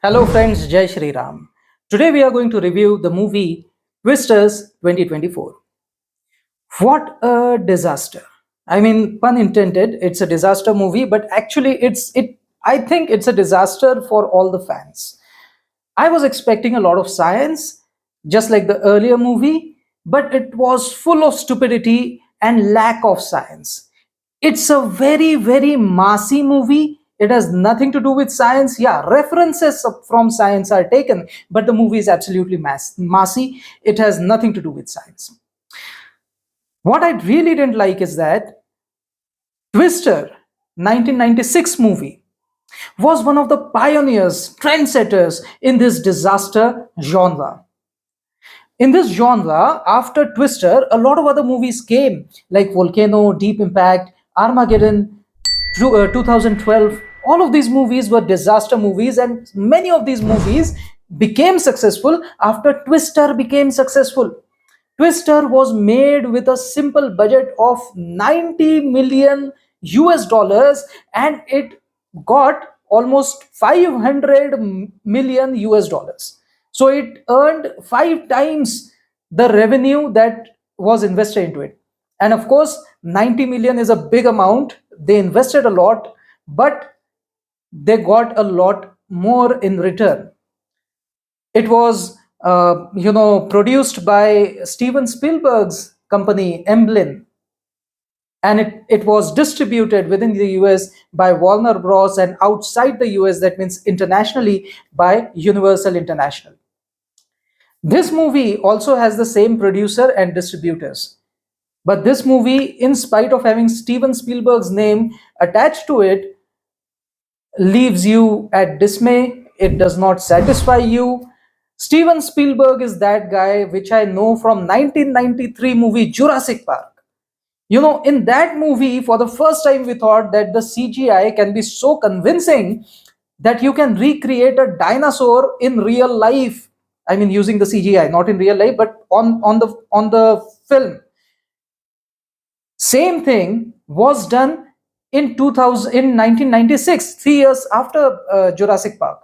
Hello friends, Jai Shri Ram. Today we are going to review the movie Twisters 2024. What a disaster. I mean, pun intended, it's a disaster movie, but actually I think it's a disaster for all the fans. I was expecting a lot of science, just like the earlier movie, but it was full of stupidity and lack of science. It's a very massy movie. It has nothing to do with science. Yeah, references from science are taken, but the movie is absolutely massy. It has nothing to do with science. What I really didn't like is that Twister 1996 movie was one of the pioneers, trendsetters in this disaster genre. In this genre, after Twister, a lot of other movies came, like Volcano, Deep Impact, Armageddon, 2012. All of these movies were disaster movies, and many of these movies became successful after Twister became successful. Twister was made with a simple budget of 90 million US dollars, and it got almost 500 million US dollars. So it earned five times the revenue that was invested into it. And of course, 90 million is a big amount. They invested a lot, but they got a lot more in return. It was, produced by Steven Spielberg's company, Emblem, and it was distributed within the US by Warner Bros. And outside the US, that means internationally, by Universal International. This movie also has the same producer and distributors. But this movie, in spite of having Steven Spielberg's name attached to it, leaves you at dismay. It does not satisfy you. Steven Spielberg is that guy which I know from 1993 movie Jurassic Park. In that movie, for the first time, we thought that the CGI can be so convincing that you can recreate a dinosaur in real life. I mean, using the CGI, not in real life, but on the film. Same thing was done in 2000 in 1996, 3 years after Jurassic Park,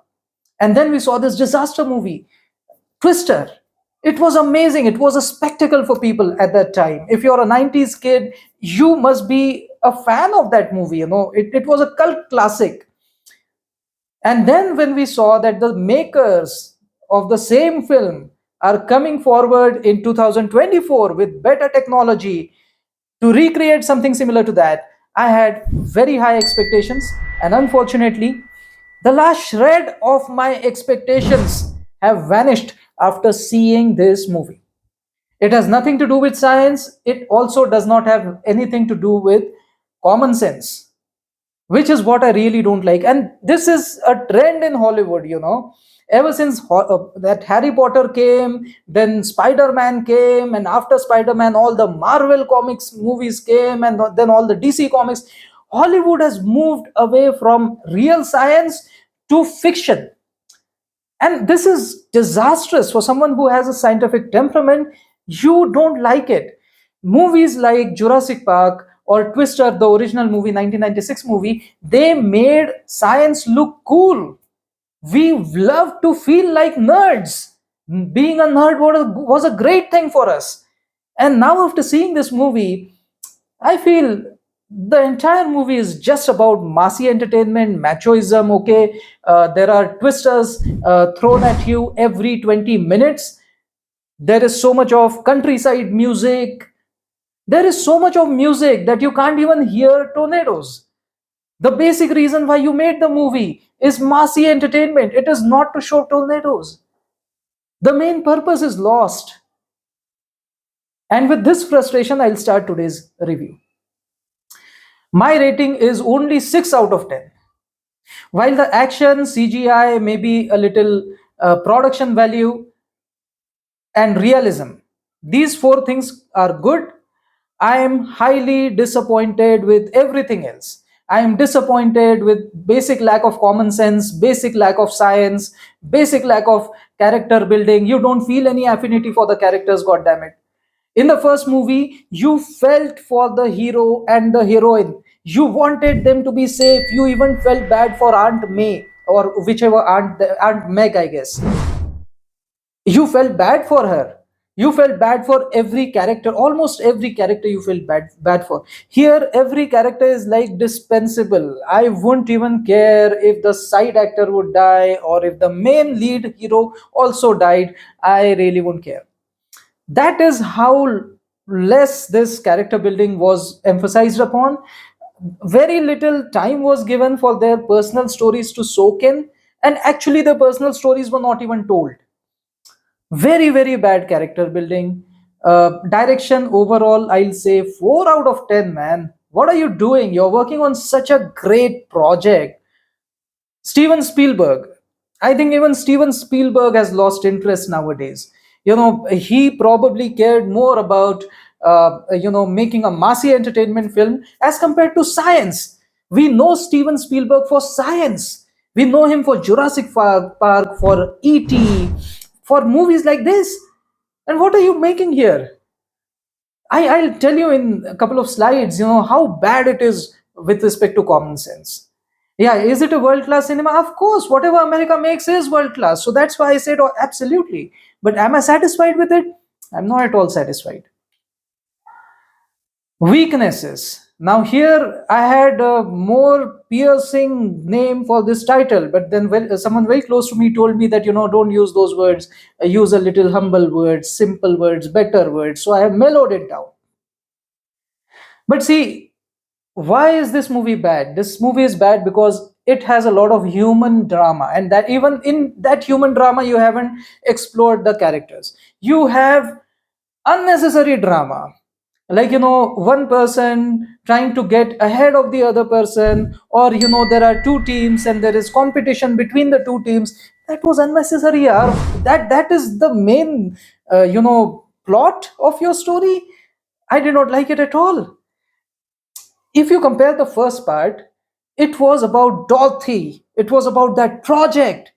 and then we saw this disaster movie, Twister. It was amazing. It was a spectacle for people at that time. If you're a 90s kid, you must be a fan of that movie. It was a cult classic. And then when we saw that the makers of the same film are coming forward in 2024 with better technology to recreate something similar to that, I had very high expectations. And unfortunately, the last shred of my expectations have vanished after seeing this movie. It has nothing to do with science. It also does not have anything to do with common sense, which is what I really don't like. And this is a trend in Hollywood. Ever since that Harry Potter came, then Spider-Man came, and after Spider-Man, all the Marvel comics movies came, and then all the DC comics. Hollywood has moved away from real science to fiction. And this is disastrous for someone who has a scientific temperament. You don't like it. Movies like Jurassic Park or Twister, the original movie, 1996 movie, they made science look cool. We love to feel like nerds. Being a nerd was a great thing for us. And now, after seeing this movie, I feel the entire movie is just about massy entertainment, machoism. Okay, there are twisters thrown at you every 20 minutes. There is so much of countryside music. There is so much of music that you can't even hear tornadoes. The basic reason why you made the movie is massy entertainment. It is not to show tornadoes. The main purpose is lost. And with this frustration, I'll start today's review. My rating is only 6 out of 10. While the action, CGI, maybe a little production value, and realism, these four things are good, I am highly disappointed with everything else. I am disappointed with basic lack of common sense, basic lack of science, basic lack of character building. You don't feel any affinity for the characters, god damn it. In the first movie, you felt for the hero and the heroine. You wanted them to be safe. You even felt bad for Aunt May. or whichever Aunt Meg, I guess. You felt bad for her. You felt bad for every character, almost every character you felt bad for. Here every character is like dispensable. I wouldn't even care if the side actor would die or if the main lead hero also died. I really wouldn't care. That is how less this character building was emphasized upon. Very little time was given for their personal stories to soak in, and actually the personal stories were not even told. Very bad character building. Direction overall, I'll say 4 out of 10, man. What are you doing? You're working on such a great project. Steven Spielberg. I think even Steven Spielberg has lost interest nowadays. He probably cared more about, making a massy entertainment film as compared to science. We know Steven Spielberg for science. We know him for Jurassic Park, for E.T., for movies like this. And what are you making here? I'll tell you in a couple of slides, how bad it is with respect to common sense. Yeah, is it a world class cinema? Of course, whatever America makes is world class. So that's why I said, oh, absolutely. But am I satisfied with it? I'm not at all satisfied. Weaknesses. Now, here I had a more piercing name for this title, but then someone very close to me told me that, don't use those words, use a little humble words, simple words, better words. So I have mellowed it down. But see, why is this movie bad? This movie is bad because it has a lot of human drama, and that even in that human drama, you haven't explored the characters. You have unnecessary drama, like one person trying to get ahead of the other person, or there are two teams and there is competition between the two teams. That was unnecessary, yaar. That is the main plot of your story. I did not like it at all. If you compare the first part, it was about Dorothy, it was about that project.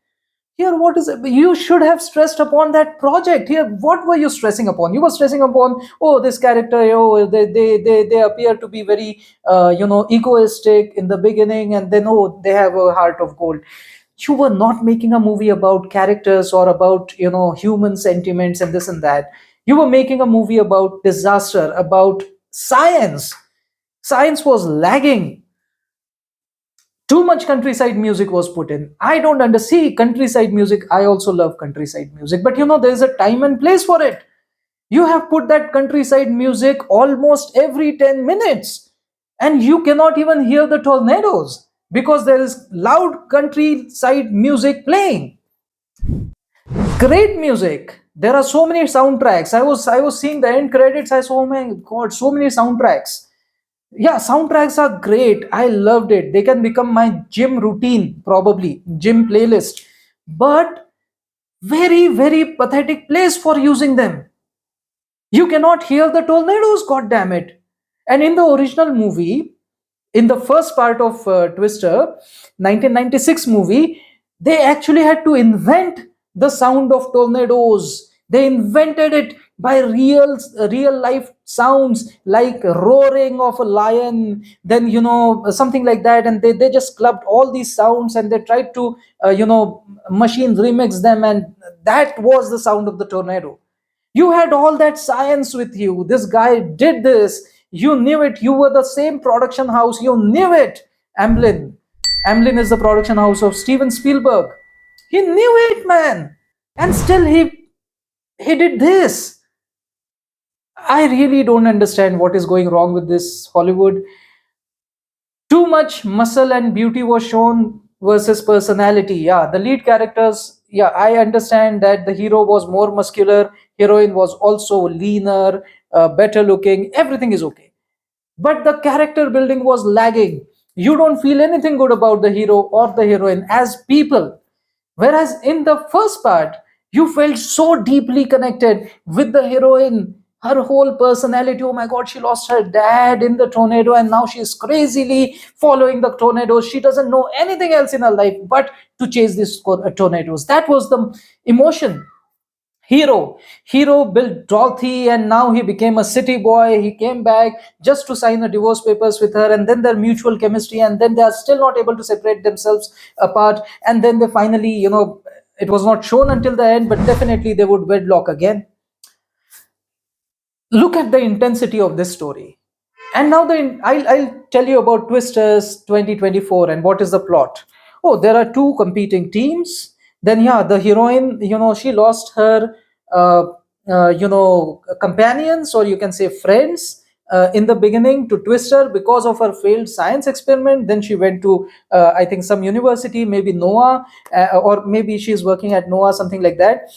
Here, what is it? You should have stressed upon that project. Here, what were you stressing upon? You were stressing upon, oh, this character, oh, they appear to be very, egoistic in the beginning, and then, oh, they have a heart of gold. You were not making a movie about characters or about, human sentiments and this and that. You were making a movie about disaster, about science. Science was lagging. Too much countryside music was put in. I don't understand countryside music. I also love countryside music, but there's a time and place for it. You have put that countryside music almost every 10 minutes, and you cannot even hear the tornadoes because there is loud countryside music playing. Great music. There are so many soundtracks. I was seeing the end credits. I saw, oh my god, so many soundtracks. Yeah, soundtracks are great. I loved it. They can become my gym routine, probably gym playlist. But very pathetic place for using them. You cannot hear the tornadoes, god damn it. And in the original movie, in the first part of Twister, 1996 movie, they actually had to invent the sound of tornadoes. They invented it by real life sounds like roaring of a lion, then something like that, and they just clubbed all these sounds and they tried to machine remix them, and that was the sound of the tornado. You had all that science with you. This guy did this. You knew it. You were the same production house. You knew it. Amblin. Amblin is the production house of Steven Spielberg. He knew it, man. And still he did this. I really don't understand what is going wrong with this Hollywood. Too much muscle and beauty was shown versus personality. Yeah, the lead characters, yeah, I understand that the hero was more muscular, heroine was also leaner, better looking, everything is okay. But the character building was lagging. You don't feel anything good about the hero or the heroine as people. Whereas in the first part, you felt so deeply connected with the heroine, her whole personality. Oh my god, she lost her dad in the tornado and now she's crazily following the tornadoes. She doesn't know anything else in her life but to chase these tornadoes. That was the emotion. Hero built Dorothy, and now he became a city boy. He came back just to sign the divorce papers with her, and then their mutual chemistry, and then they are still not able to separate themselves apart. And then they finally, it was not shown until the end, but definitely they would wedlock again. Look at the intensity of this story. And now I'll tell you about Twisters 2024 and what is the plot. Oh, there are two competing teams. Then, yeah, the heroine, she lost her, uh, companions, or you can say friends, in the beginning to Twister because of her failed science experiment. Then she went to, I think, some university, maybe Noah, or maybe she's working at Noah, something like that.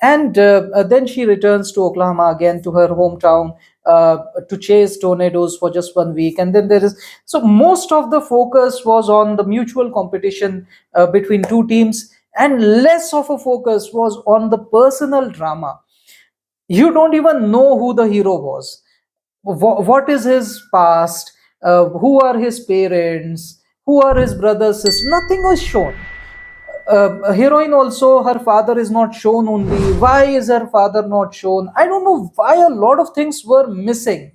And then she returns to Oklahoma again, to her hometown, to chase tornadoes for just 1 week. And then there is, so most of the focus was on the mutual competition between two teams, and less of a focus was on the personal drama. You don't even know who the hero was, what is his past, who are his parents, who are his brothers, sisters. Nothing was shown. Heroine also, her father is not shown. Only why is her father not shown? I don't know why a lot of things were missing.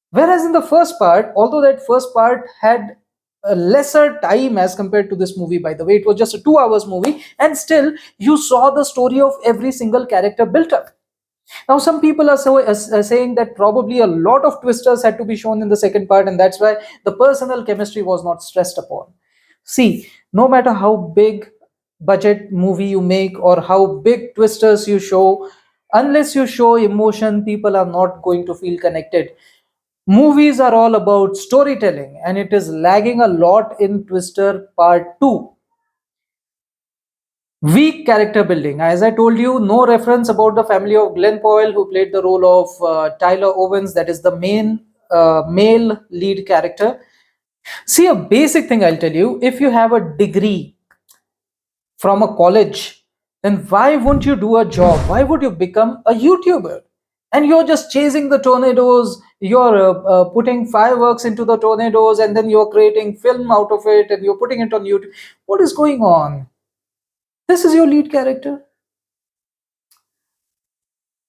Whereas in the first part, although that first part had a lesser time as compared to this movie, by the way, it was just a 2 hours movie, and still you saw the story of every single character built up. Now, some people are saying that probably a lot of twisters had to be shown in the second part, and that's why the personal chemistry was not stressed upon. See, no matter how big budget movie you make or how big twisters you show, unless you show emotion, people are not going to feel connected. Movies are all about storytelling, and it is lagging a lot in Twister Part 2. Weak character building. As I told you, no reference about the family of Glenn Powell, who played the role of Tyler Owens, that is the main male lead character. See, a basic thing I'll tell you, if you have a degree from a college, then why won't you do a job? Why would you become a YouTuber? And you're just chasing the tornadoes, you're putting fireworks into the tornadoes, and then you're creating film out of it and you're putting it on YouTube. What is going on? This is your lead character.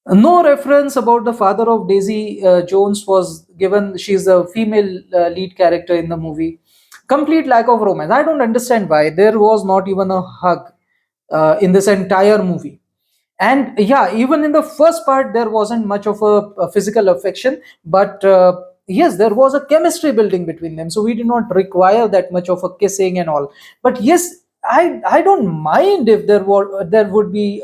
No reference about the father of Daisy Jones was given. She's a female lead character in the movie. Complete lack of romance. I don't understand why. There was not even a hug in this entire movie. And yeah, even in the first part, there wasn't much of a physical affection, but yes, there was a chemistry building between them. So we did not require that much of a kissing and all. But yes, I don't mind if there would be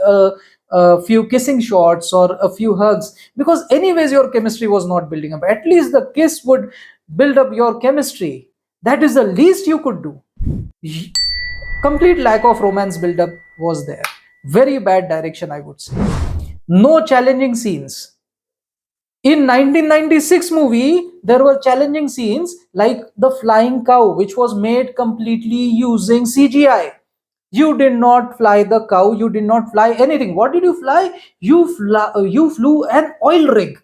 a few kissing shots or a few hugs, because anyways your chemistry was not building up. At least the kiss would build up your chemistry. That is the least you could do. Complete lack of romance build-up was there. Very bad direction, I would say. No challenging scenes. In 1996 movie, there were challenging scenes like the flying cow, which was made completely using CGI. You did not fly the cow. You did not fly anything. What did you fly? You flew an oil rig.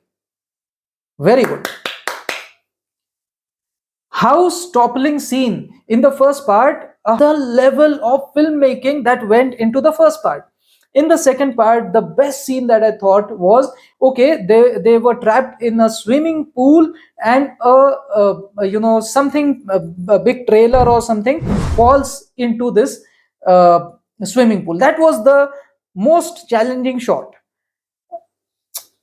Very good. House toppling scene in the first part, the level of filmmaking that went into the first part. In the second part, the best scene that I thought was, okay, they were trapped in a swimming pool, and something, a big trailer or something falls into this swimming pool. That was the most challenging shot.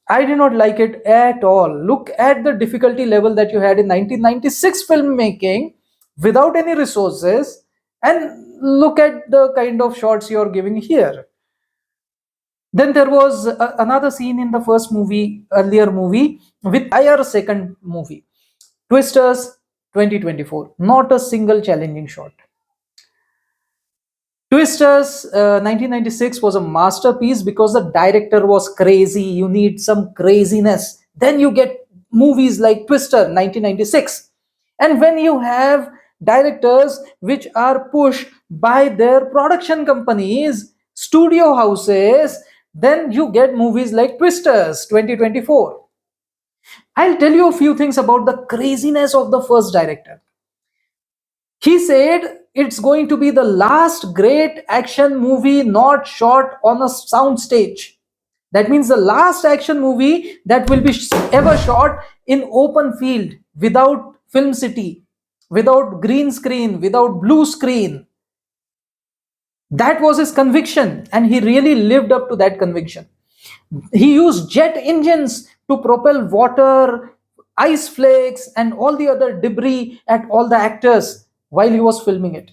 I did not like it at all. Look at the difficulty level that you had in 1996 filmmaking without any resources, and look at the kind of shots you're giving here. Then there was another scene in the first movie, earlier movie, with entire second movie. Twisters 2024. Not a single challenging shot. Twisters 1996 was a masterpiece because the director was crazy. You need some craziness. Then you get movies like Twister 1996. And when you have directors which are pushed by their production companies, studio houses, then you get movies like Twisters 2024. I'll tell you a few things about the craziness of the first director. He said it's going to be the last great action movie not shot on a sound stage. That means the last action movie that will be ever shot in open field, without film city, without green screen, without blue screen. That was his conviction, and he really lived up to that conviction. He used jet engines to propel water, ice flakes, and all the other debris at all the actors while he was filming it.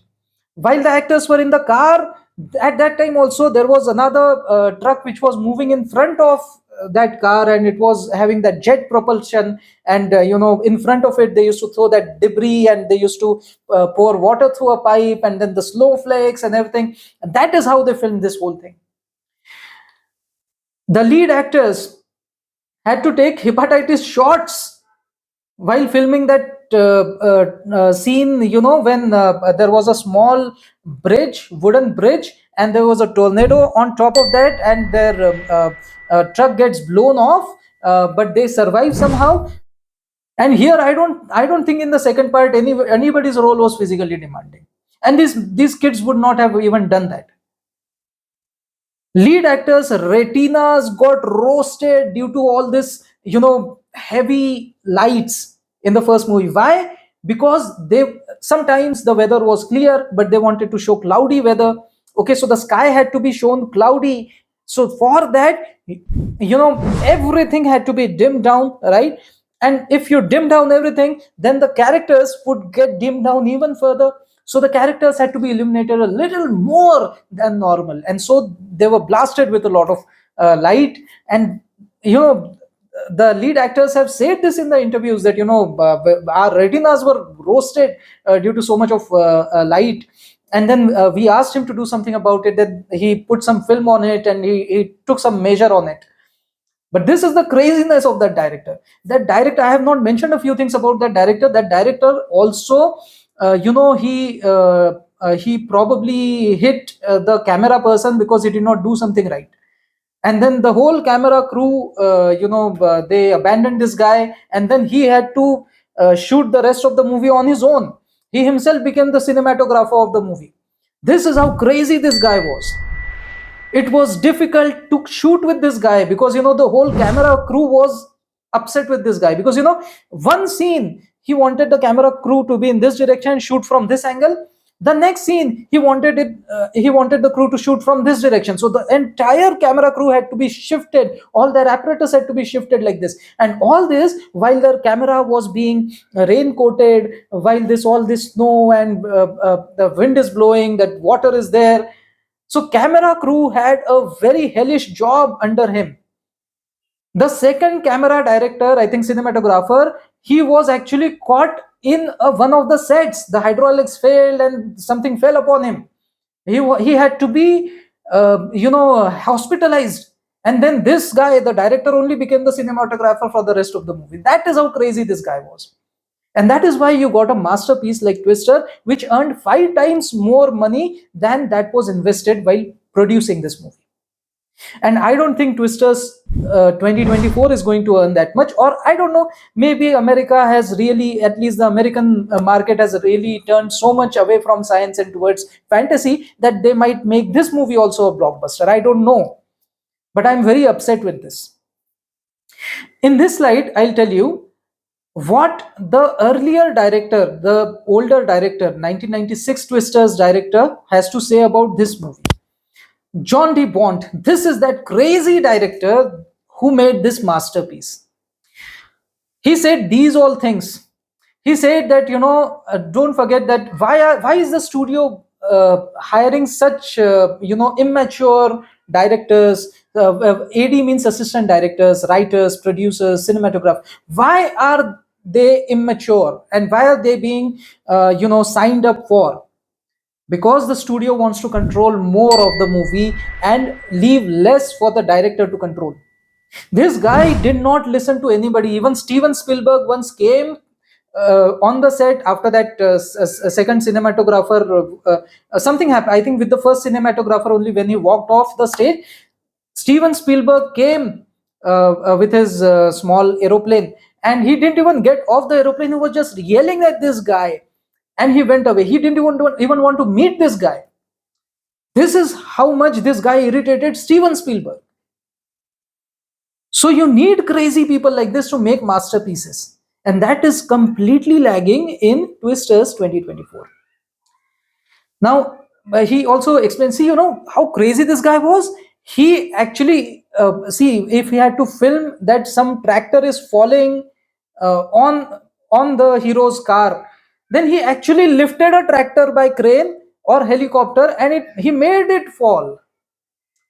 While the actors were in the car, at that time also there was another truck which was moving in front of that car, and it was having that jet propulsion. And in front of it they used to throw that debris, and they used to pour water through a pipe, and then the slow flakes and everything. And that is how they filmed this whole thing. The lead actors had to take hepatitis shots while filming that scene, when there was a small bridge, wooden bridge, and there was a tornado on top of that, and their truck gets blown off, but they survive somehow. And here I don't think in the second part anybody's role was physically demanding, and these kids would not have even done that. Lead actors retinas got roasted due to all this heavy lights in the first movie. Why? Because they sometimes the weather was clear, but they wanted to show cloudy weather. Okay, so the sky had to be shown cloudy. So for that, everything had to be dimmed down, right? And if you dim down everything, then the characters would get dimmed down even further. So the characters had to be illuminated a little more than normal, and so they were blasted with a lot of light. And you know the lead actors have said this in the interviews, that our retinas were roasted due to so much of light. And then we asked him to do something about it, that he put some film on it, and he took some measure on it. But this is the craziness of that director. That director, I have not mentioned a few things about that director. That director also, he probably hit the camera person because he did not do something right. And then the whole camera crew, they abandoned this guy, and then he had to shoot the rest of the movie on his own. He himself became the cinematographer of the movie. This is how crazy this guy was. It was difficult to shoot with this guy, because the whole camera crew was upset with this guy, because one scene he wanted the camera crew to be in this direction, shoot from this angle. The next scene he wanted the crew to shoot from this direction, so the entire camera crew had to be shifted, all their apparatus had to be shifted like this. And all this while their camera was being rain coated, while all this snow and the wind is blowing, that water is there. So camera crew had a very hellish job under him. The second camera director, I think cinematographer, he was actually caught in one of the sets. The hydraulics failed and something fell upon him. He had to be hospitalized. And then this guy, the director, only became the cinematographer for the rest of the movie. That is how crazy this guy was. And that is why you got a masterpiece like Twister, which earned 5 times more money than that was invested while producing this movie. And I don't think Twisters 2024 is going to earn that much, or I don't know, maybe America has really, at least the American market has really turned so much away from science and towards fantasy, that they might make this movie also a blockbuster. I don't know, but I'm very upset with this. In this slide, I'll tell you what the earlier director, the older director, 1996 Twisters director, has to say about this movie. Jan De Bont, this is that crazy director who made this masterpiece. He said these all things. He said that, don't forget that why is the studio hiring such, immature directors? AD means assistant directors, writers, producers, cinematographers. Why are they immature, and why are they being, signed up for? Because the studio wants to control more of the movie and leave less for the director to control. This guy did not listen to anybody. Even Steven Spielberg once came on the set after that second cinematographer, something happened, I think, with the first cinematographer only. When he walked off the stage, Steven Spielberg came with his small aeroplane, and he didn't even get off the aeroplane. He was just yelling at this guy, and he went away. He didn't even want to meet this guy. This is how much this guy irritated Steven Spielberg. So you need crazy people like this to make masterpieces, and that is completely lagging in Twisters 2024. Now, he also explains, see, how crazy this guy was. He actually, see, if he had to film that some tractor is falling on the hero's car, then he actually lifted a tractor by crane or helicopter, and he made it fall.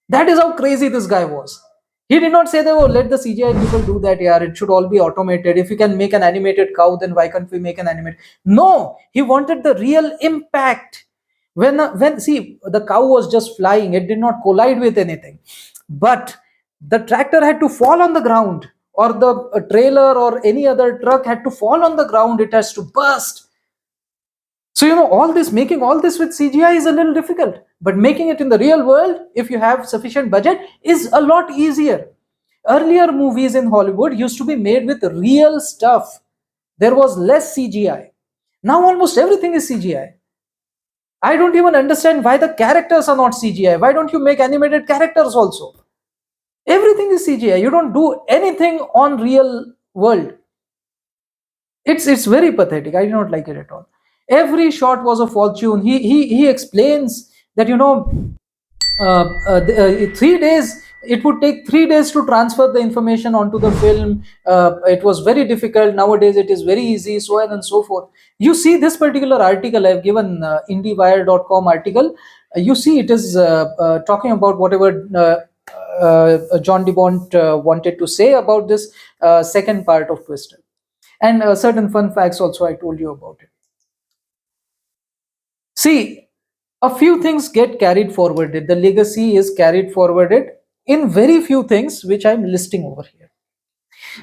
That is how crazy this guy was. He did not say that, oh, let the CGI people do that, yeah, it should all be automated. If we can make an animated cow, then why can't we make an animated? No, he wanted the real impact. When see, the cow was just flying, it did not collide with anything. But the tractor had to fall on the ground, or the trailer or any other truck had to fall on the ground, it has to burst. So, all this, making all this with CGI is a little difficult, but making it in the real world, if you have sufficient budget, is a lot easier. Earlier movies in Hollywood used to be made with real stuff. There was less CGI. Now almost everything is CGI. I don't even understand why the characters are not CGI. Why don't you make animated characters also? Everything is CGI. You don't do anything on real world. It's very pathetic. I do not like it at all. Every shot was a fortune. He explains that 3 days, it would take 3 days to transfer the information onto the film. It was very difficult. Nowadays it is very easy, so on and so forth. You see this particular article I've given, indiewire.com article. You see it is talking about whatever Jan De Bont wanted to say about this second part of Twister, and certain fun facts also I told you about it. See, a few things get carried forwarded. The legacy is carried forwarded in very few things, which I'm listing over here.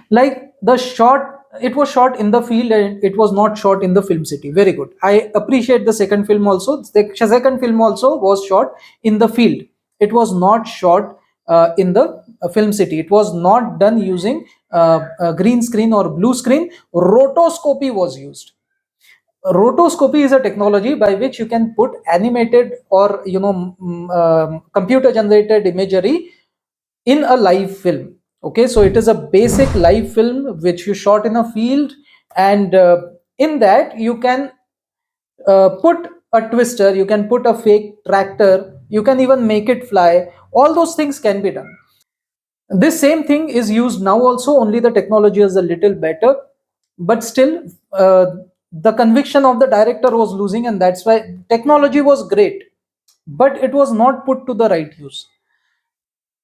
Like the shot, it was shot in the field and it was not shot in the film city. Very good. I appreciate the second film also. The second film also was shot in the field. It was not shot in the film city. It was not done using green screen or blue screen. Rotoscopy was used. Rotoscopy is a technology by which you can put animated or computer generated imagery in a live film. Okay, so it is a basic live film which you shot in a field, and in that you can put a twister, you can put a fake tractor, you can even make it fly. All those things can be done. This same thing is used now also, only the technology is a little better, but still the conviction of the director was losing, and that's why technology was great, but it was not put to the right use.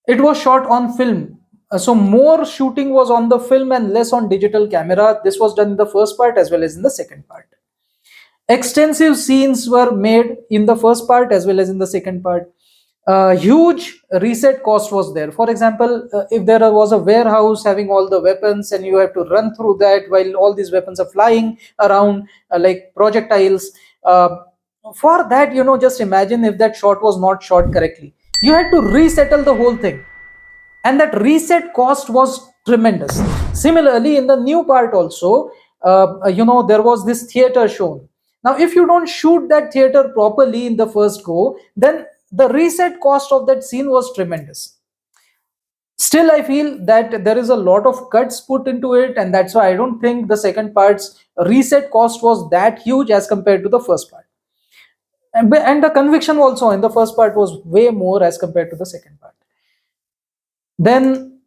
It was shot on film. So more shooting was on the film and less on digital camera. This was done in the first part as well as in the second part. Extensive scenes were made in the first part as well as in the second part. Huge reset cost was there. For example, if there was a warehouse having all the weapons and you have to run through that while all these weapons are flying around like projectiles, for that, just imagine if that shot was not shot correctly. You had to resettle the whole thing, and that reset cost was tremendous. Similarly, in the new part also, there was this theater shown. Now, if you don't shoot that theater properly in the first go, then the reset cost of that scene was tremendous. Still, I feel that there is a lot of cuts put into it, and that's why I don't think the second part's reset cost was that huge as compared to the first part. And the conviction also in the first part was way more as compared to the second part. Then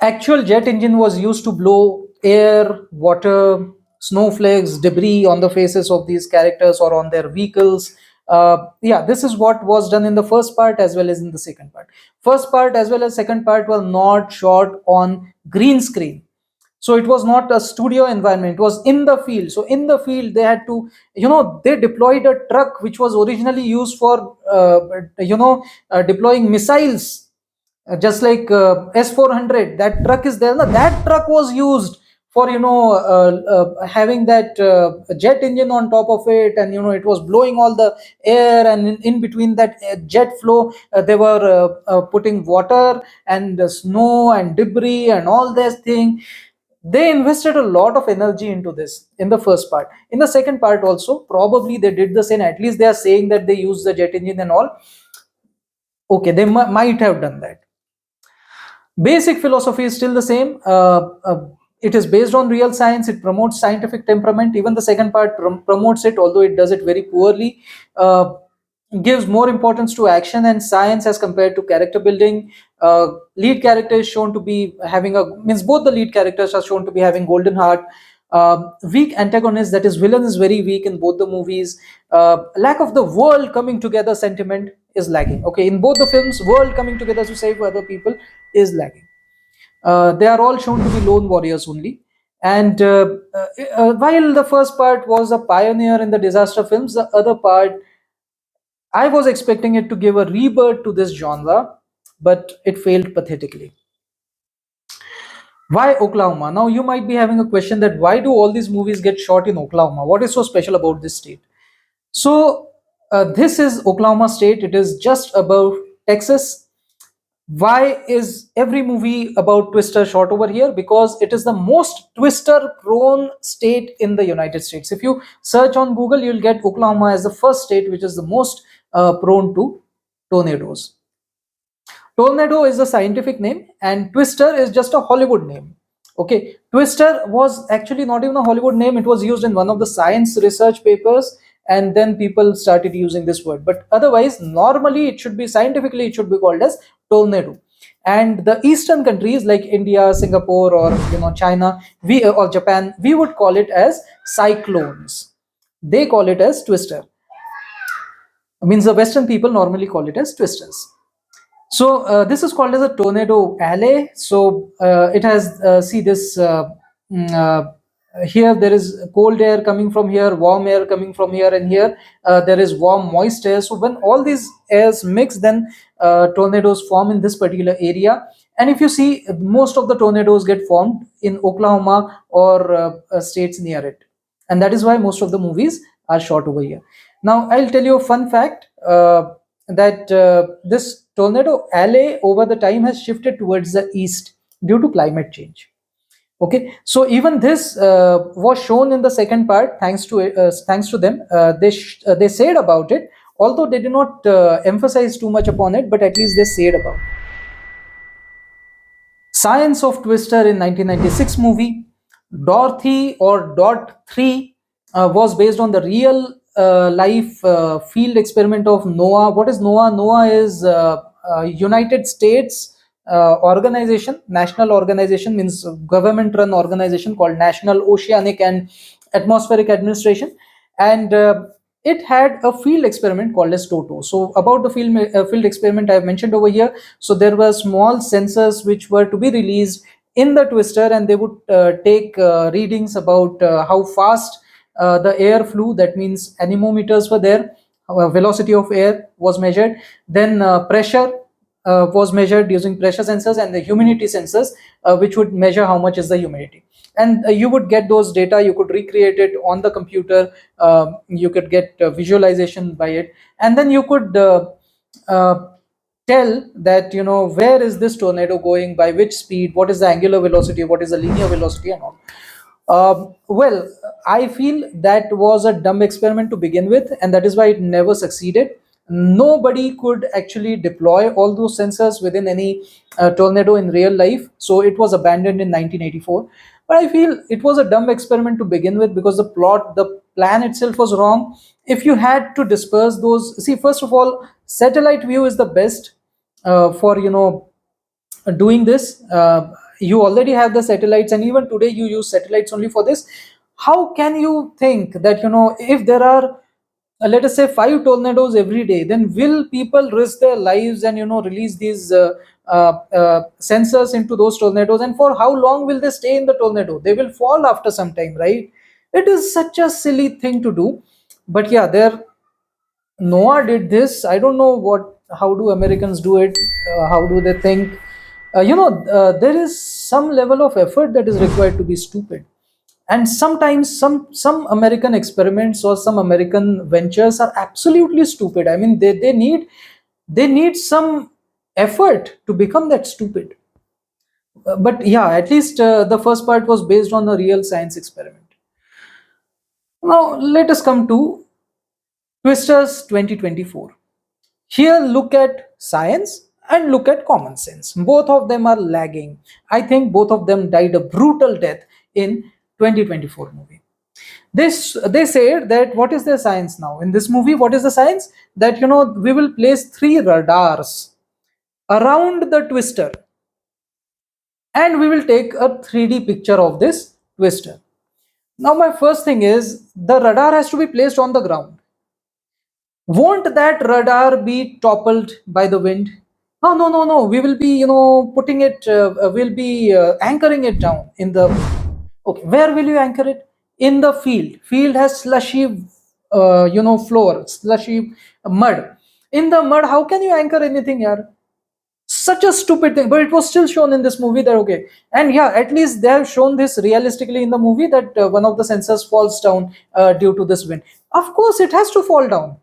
actual jet engine was used to blow air, water, snowflakes, debris on the faces of these characters or on their vehicles. Yeah, this is what was done in the first part as well as in the second part. First part as well as second part were not shot on green screen. So it was not a studio environment, it was in the field. So in the field they had to, they deployed a truck which was originally used for deploying missiles, just like S400. That truck is there. That truck was used for having that jet engine on top of it, and it was blowing all the air, and in between that jet flow they were putting water and snow and debris and all this thing. They invested a lot of energy into this in the first part. In the second part also, probably they did the same. At least they are saying that they use the jet engine and all. Okay, they might have done that. Basic philosophy is still the same. It is based on real science. It promotes scientific temperament. Even the second part promotes it, although it does it very poorly. Uh, Gives more importance to action and science as compared to character building. Lead character is shown to be having a means both the lead characters are shown to be having golden heart. Weak antagonist, that is villain, is very weak in both the movies. Lack of the world coming together sentiment is lacking. Okay, in both the films, world coming together to save other people is lacking. They are all shown to be lone warriors only. And while the first part was a pioneer in the disaster films, the other part, I was expecting it to give a rebirth to this genre, but it failed pathetically. Why Oklahoma? Now you might be having a question that why do all these movies get shot in Oklahoma? What is so special about this state? So this is Oklahoma state. It is just above Texas. Why is every movie about Twister shot over here? Because it is the most Twister prone state in the United States. If you search on Google, you'll get Oklahoma as the first state which is the most prone to tornadoes. Tornado is a scientific name, and Twister is just a Hollywood name. Okay, Twister was actually not even a Hollywood name, it was used in one of the science research papers, and then people started using this word. But otherwise, normally it should be scientifically, it should be called as tornado. And the eastern countries like India, Singapore, or China, we or Japan, we would call it as cyclones. They call it as twister. Means the Western people normally call it as twisters. So this is called as a tornado alley. So it has see this here there is cold air coming from here, warm air coming from here, and here there is warm moist air. So when all these airs mix, then tornadoes form in this particular area. And if you see, most of the tornadoes get formed in Oklahoma or states near it, and that is why most of the movies are shot over here. Now I'll tell you a fun fact. That this tornado alley over the time has shifted towards the east due to climate change. Okay, so even this was shown in the second part, thanks to them. They said about it, although they did not emphasize too much upon it, but at least they said about it. Science of Twister in 1996 movie. Dorothy or Dot 3 was based on the real life field experiment of NOAA. What is NOAA? NOAA is United States organization, national organization, means government run organization called National Oceanic and Atmospheric Administration. And it had a field experiment called as TOTO. So about the field experiment I have mentioned over here. So there were small sensors which were to be released in the twister, and they would take readings about how fast the air flew. That means anemometers were there. Velocity of air was measured. Then pressure was measured using pressure sensors, and the humidity sensors, which would measure how much is the humidity. And you would get those data, you could recreate it on the computer, you could get visualization by it, and then you could uh, tell that where is this tornado going, by which speed, what is the angular velocity, what is the linear velocity, and all. Well, I feel that was a dumb experiment to begin with, and that is why it never succeeded. Nobody could actually deploy all those sensors within any tornado in real life, so it was abandoned in 1984. But I feel it was a dumb experiment to begin with, because the plan itself was wrong. If you had to disperse those, see, first of all, satellite view is the best for doing this. You already have the satellites, and even today you use satellites only for this. How can you think that if there are let us say 5 tornadoes every day, then will people risk their lives and release these sensors into those tornadoes? And for how long will they stay in the tornado? They will fall after some time, right? It is such a silly thing to do. But yeah, there, Noah did this. I don't know how do Americans do it? How do they think? There is some level of effort that is required to be stupid. And sometimes some American experiments or some American ventures are absolutely stupid. I mean, they need some effort to become that stupid. But yeah, at least the first part was based on a real science experiment. Now let us come to Twisters 2024. Here, look at science and look at common sense. Both of them are lagging. I think both of them died a brutal death in 2024 movie. This they said that what is the science now in this movie? What is the science? That we will place three radars around the twister, and we will take a 3D picture of this twister. Now, my first thing is the radar has to be placed on the ground. Won't that radar be toppled by the wind? No, no, no, no. We will be, putting it, we'll be anchoring it down in the. Okay, where will you anchor it? In the field. Field has slushy, floor, slushy mud. In the mud, how can you anchor anything here? Such a stupid thing, but it was still shown in this movie that okay. And yeah, at least they have shown this realistically in the movie that one of the sensors falls down due to this wind. Of course, it has to fall down.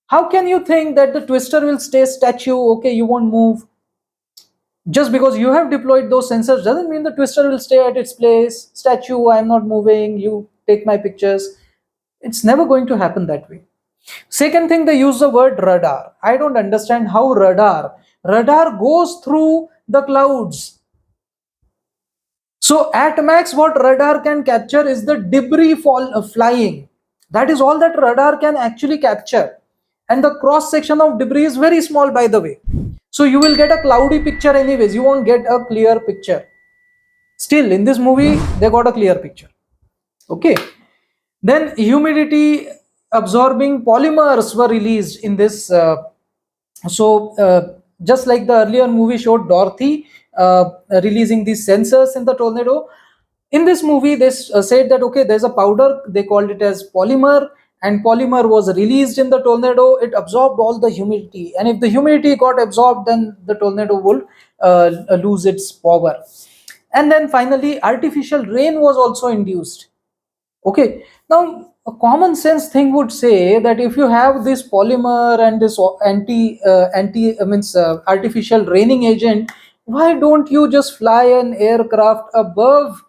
How can you think that the twister will stay statue? Okay, you won't move. Just because you have deployed those sensors doesn't mean the twister will stay at its place. Statue, I'm not moving. You take my pictures. It's never going to happen that way. Second thing, they use the word radar. I don't understand how radar goes through the clouds. So at max, what radar can capture is the debris flying. That is all that radar can actually capture, and the cross section of debris is very small, by the way. So you will get a cloudy picture anyways. You won't get a clear picture. Still, in this movie, they got a clear picture. Okay. Then humidity absorbing polymers were released in this. Just like the earlier movie showed Dorothy releasing these sensors in the tornado, in this movie they said that okay, there's a powder, they called it as polymer, and polymer was released in the tornado. It absorbed all the humidity, and if the humidity got absorbed, then the tornado will lose its power. And then finally, artificial rain was also induced. Okay, now a common sense thing would say that if you have this polymer and this anti means artificial raining agent, why don't you just fly an aircraft above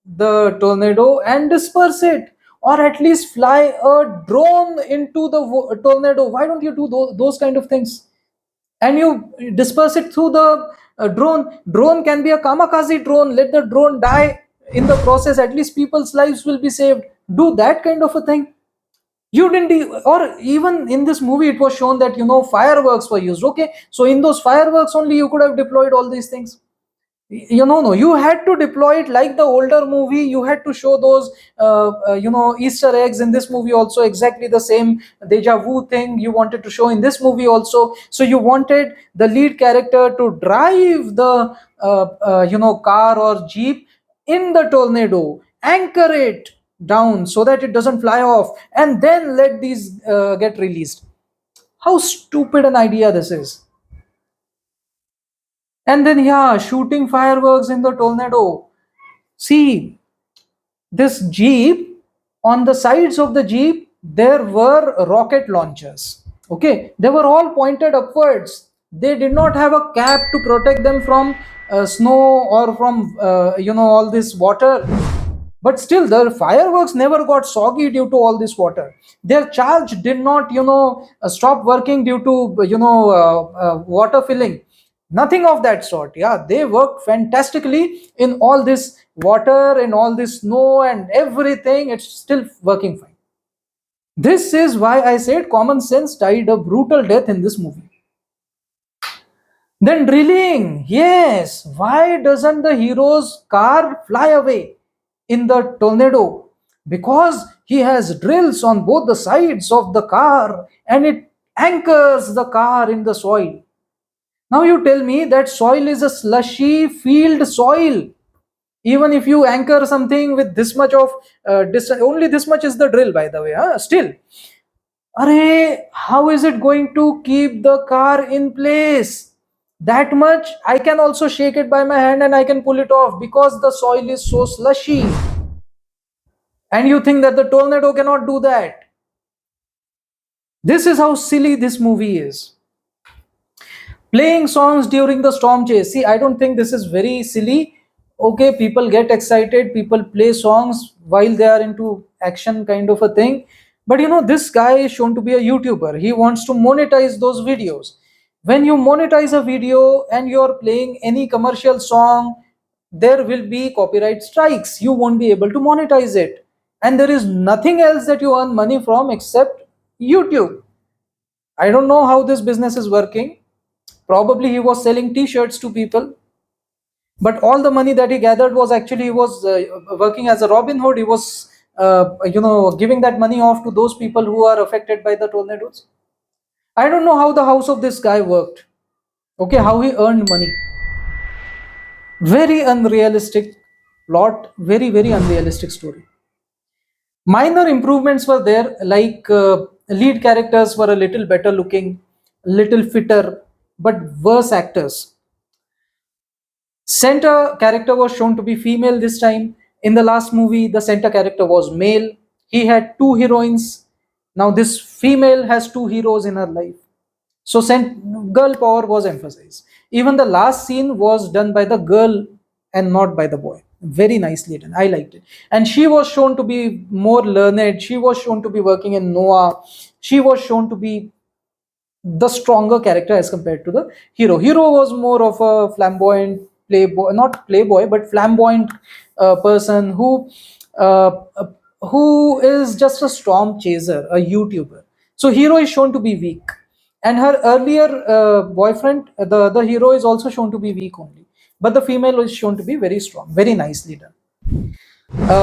the tornado and disperse it, or at least fly a drone into the tornado? Why don't you do those kind of things, and you disperse it through the drone can be a kamikaze drone. Let the drone die in the process. At least people's lives will be saved. Do that kind of a thing. You didn't or even in this movie it was shown that fireworks were used. Okay, so in those fireworks only you could have deployed all these things. No, you had to deploy it like the older movie. You had to show those Easter eggs in this movie also. Exactly the same deja vu thing you wanted to show in this movie also. So you wanted the lead character to drive the car or jeep in the tornado, anchor it down so that it doesn't fly off, and then let these get released. How stupid an idea this is. And then, yeah, shooting fireworks in the tornado. See, this Jeep, on the sides of the Jeep, there were rocket launchers. Okay, they were all pointed upwards. They did not have a cap to protect them from snow or from, all this water. But still, the fireworks never got soggy due to all this water. Their charge did not, stop working due to, water filling. Nothing of that sort. Yeah, they worked fantastically in all this water, in all this snow and everything. It's still working fine. This is why I said common sense died a brutal death in this movie. Then drilling. Yes. Why doesn't the hero's car fly away in the tornado? Because he has drills on both the sides of the car, and it anchors the car in the soil. Now you tell me that soil is a slushy field soil. Even if you anchor something with this much of distance, only this much is the drill, by the way. Still, how is it going to keep the car in place? That much, I can also shake it by my hand and I can pull it off because the soil is so slushy. And you think that the tornado cannot do that? This is how silly this movie is. Playing songs during the storm chase. See, I don't think this is very silly. Okay, people get excited, people play songs while they are into action kind of a thing. But this guy is shown to be a YouTuber. He wants to monetize those videos. When you monetize a video and you're playing any commercial song, there will be copyright strikes. You won't be able to monetize it. And there is nothing else that you earn money from except YouTube. I don't know how this business is working. Probably he was selling t-shirts to people, but all the money that he gathered was actually he was working as a Robin Hood. He was giving that money off to those people who are affected by the tornadoes. I don't know how the house of this guy worked. Okay, how he earned money. Very unrealistic plot, very unrealistic story. Minor improvements were there, like lead characters were a little better looking, little fitter, but worse actors. Center character was shown to be female this time. In the last movie, the center character was male. He had two heroines. Now this female has two heroes in her life. So girl power was emphasized. Even the last scene was done by the girl and not by the boy. Very nicely done. I liked it. And she was shown to be more learned. She was shown to be working in Noah. She was shown to be the stronger character as compared to the hero. Hero was more of a flamboyant playboy, not playboy, but flamboyant person uh, uh, who is just a storm chaser, a YouTuber. So hero is shown to be weak, and her earlier boyfriend, the other hero, is also shown to be weak only. But the female is shown to be very strong, very nicely done.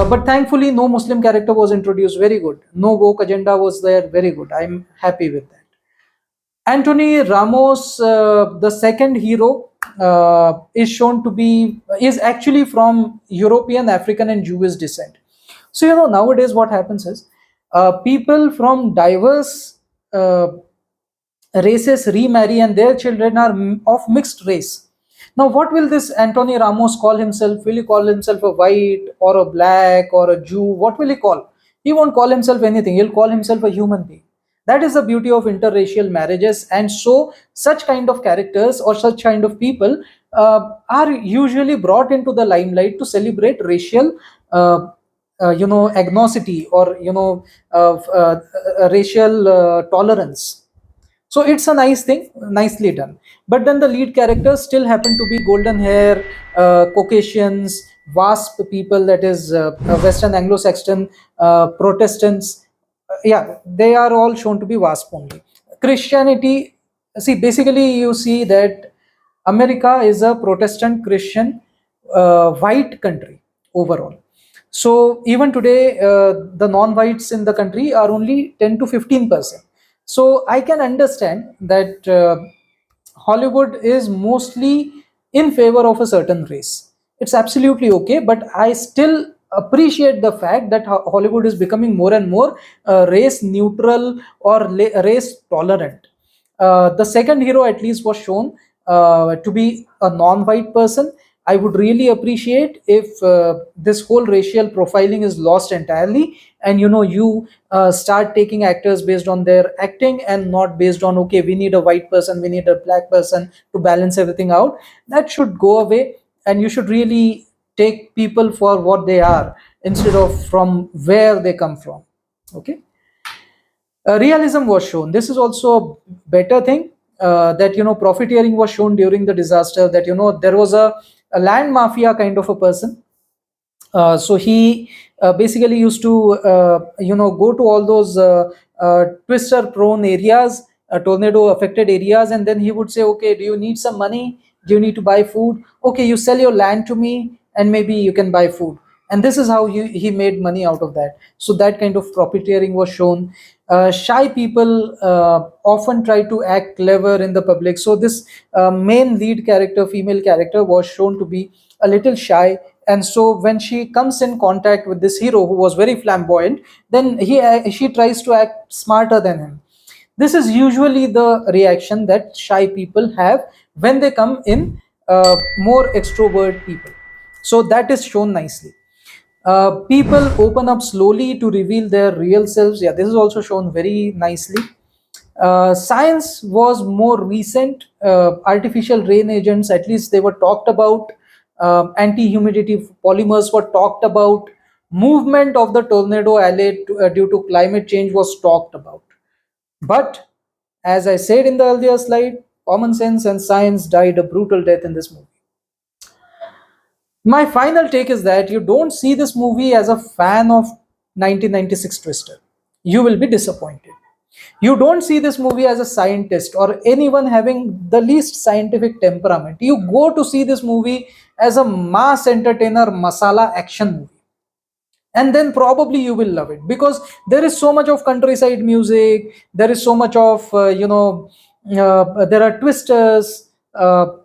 But thankfully, no Muslim character was introduced. Very good. No woke agenda was there. Very good. I'm happy with that. Anthony Ramos, the second hero, is shown to be is actually from European, African, and Jewish descent. So nowadays what happens is people from diverse races remarry, and their children are of mixed race. Now, what will this Anthony Ramos call himself? Will he call himself a white or a black or a Jew? What will he call? He won't call himself anything. He'll call himself a human being. That is the beauty of interracial marriages. And so such kind of characters or such kind of people are usually brought into the limelight to celebrate racial agnosity, or racial tolerance. So it's a nice thing, nicely done. But then the lead characters still happen to be golden hair, Caucasians, WASP people, that is Western Anglo-Saxon Protestants. Yeah, they are all shown to be WASP only. Christianity, see, basically you see that America is a Protestant Christian white country overall. So even today, the non-whites in the country are only 10 to 15%. So I can understand that Hollywood is mostly in favor of a certain race. It's absolutely okay, but I still appreciate the fact that Hollywood is becoming more and more race neutral or race tolerant. The second hero at least was shown to be a non-white person. I would really appreciate if this whole racial profiling is lost entirely, and you start taking actors based on their acting and not based on, okay, we need a white person, we need a black person to balance everything out. That should go away, and you should really take people for what they are instead of from where they come from. Okay. Realism was shown. This is also a better thing, that profiteering was shown during the disaster, that there was a land mafia kind of a person. So he basically used to go to all those twister prone areas, tornado affected areas, and then he would say, okay, do you need some money, do you need to buy food? Okay, you sell your land to me and maybe you can buy food. And this is how he made money out of that. So that kind of profiteering was shown. Shy people often try to act clever in the public. So this main lead character, female character, was shown to be a little shy. And so when she comes in contact with this hero who was very flamboyant, then she tries to act smarter than him. This is usually the reaction that shy people have when they come in more extrovert people. So that is shown nicely. People open up slowly to reveal their real selves. Yeah, this is also shown very nicely. Science was more recent. Artificial rain agents, at least they were talked about. Anti-humidity polymers were talked about. Movement of the tornado alley due to climate change was talked about. But as I said in the earlier slide, Common sense and science died a brutal death in this movie. My final take is that you don't see this movie as a fan of 1996 Twister. You will be disappointed. You don't see this movie as a scientist or anyone having the least scientific temperament. You go to see this movie as a mass entertainer, masala action movie. And then probably you will love it because there is so much of countryside music, there is so much of there are twisters,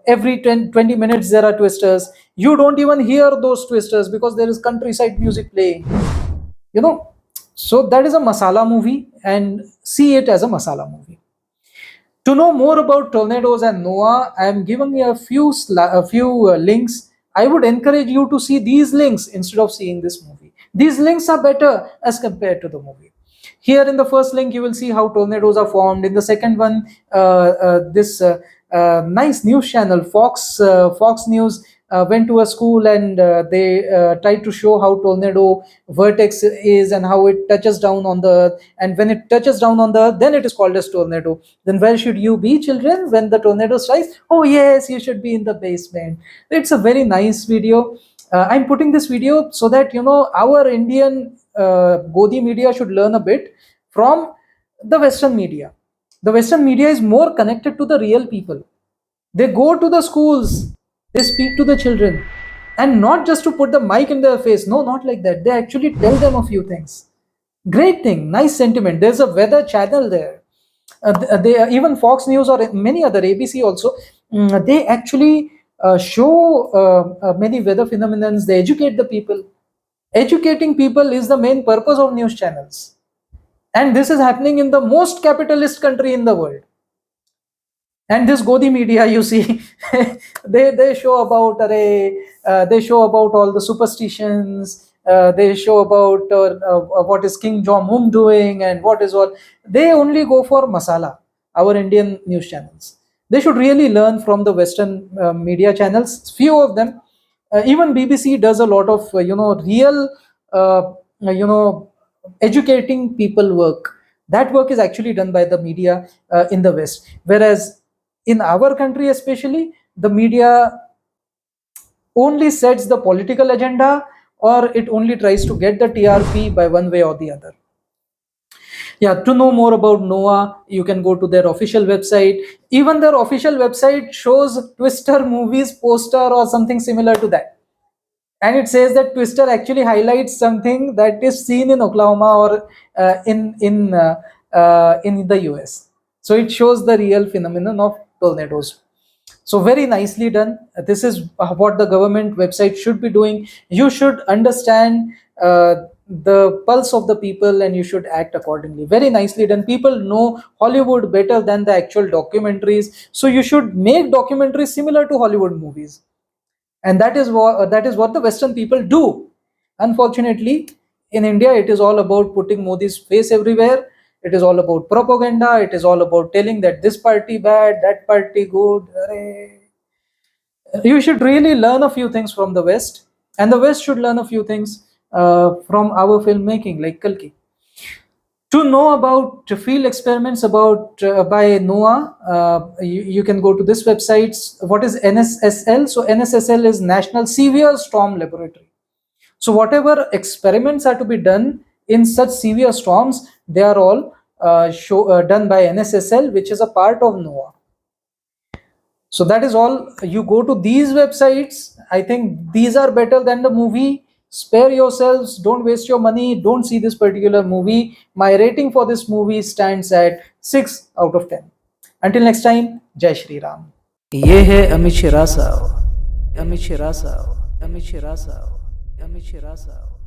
every 20 minutes there are twisters. You don't even hear those twisters because there is countryside music playing, you know. So that is a masala movie, and see it as a masala movie. To know more about tornadoes and Noah, I am giving you a few links. I would encourage you to see these links instead of seeing this movie. These links are better as compared to the movie. Here in the first link, you will see how tornadoes are formed. In the second one, this nice news channel, Fox News, went to a school and they tried to show how tornado vertex is and how it touches down on the earth. And when it touches down on the earth, then it is called as tornado. Then where should you be, children, when the tornado strikes? Oh yes, you should be in the basement. It's a very nice video. I'm putting this video so that our Indian Godi media should learn a bit from the Western media. The Western media is more connected to the real people. They go to the schools, they speak to the children, and not just to put the mic in their face. No, not like that. They actually tell them a few things. Great thing, nice sentiment. There's a weather channel there. They even Fox News or many other ABC also. They actually show many weather phenomena. They educate the people. Educating people is the main purpose of news channels, and this is happening in the most capitalist country in the world. And this Godi media, you see, they show about they show about all the superstitions. They show about what is King Jong Un doing and what is all. They only go for masala. Our Indian news channels, they should really learn from the Western media channels. Few of them, even BBC does a lot of real educating people work. That work is actually done by the media in the West, whereas in our country especially, the media only sets the political agenda, or it only tries to get the TRP by one way or the other. Yeah, to know more about Noah, you can go to their official website. Even their official website shows Twister movies poster or something similar to that, and it says that Twister actually highlights something that is seen in Oklahoma or in the US. So it shows the real phenomenon of tornadoes. So very nicely done. This is what the government website should be doing. You should understand the pulse of the people and you should act accordingly. Very nicely done. People know Hollywood better than the actual documentaries, so you should make documentaries similar to Hollywood movies, and that is what the Western people do. Unfortunately, in India, it is all about putting Modi's face everywhere. It is all about propaganda. It is all about telling that this party bad, that party good. Arey. You should really learn a few things from the West, and the West should learn a few things from our filmmaking, like Kalki. To know about field experiments about by Noah, you can go to this website. What is NSSL? So NSSL is National Severe Storm Laboratory. So whatever experiments are to be done in such severe storms, they are all done by NSSL, which is a part of Noah. So that is all. You go to these websites. I think these are better than the movie. Spare yourselves. Don't waste your money. Don't see this particular movie. My rating for this movie stands at 6 out of 10. Until next time, Jai Shri Ram. ये है अमित शिरासाव, अमित शिरासाव, अमित शिरासाव, अमित शिरासाव.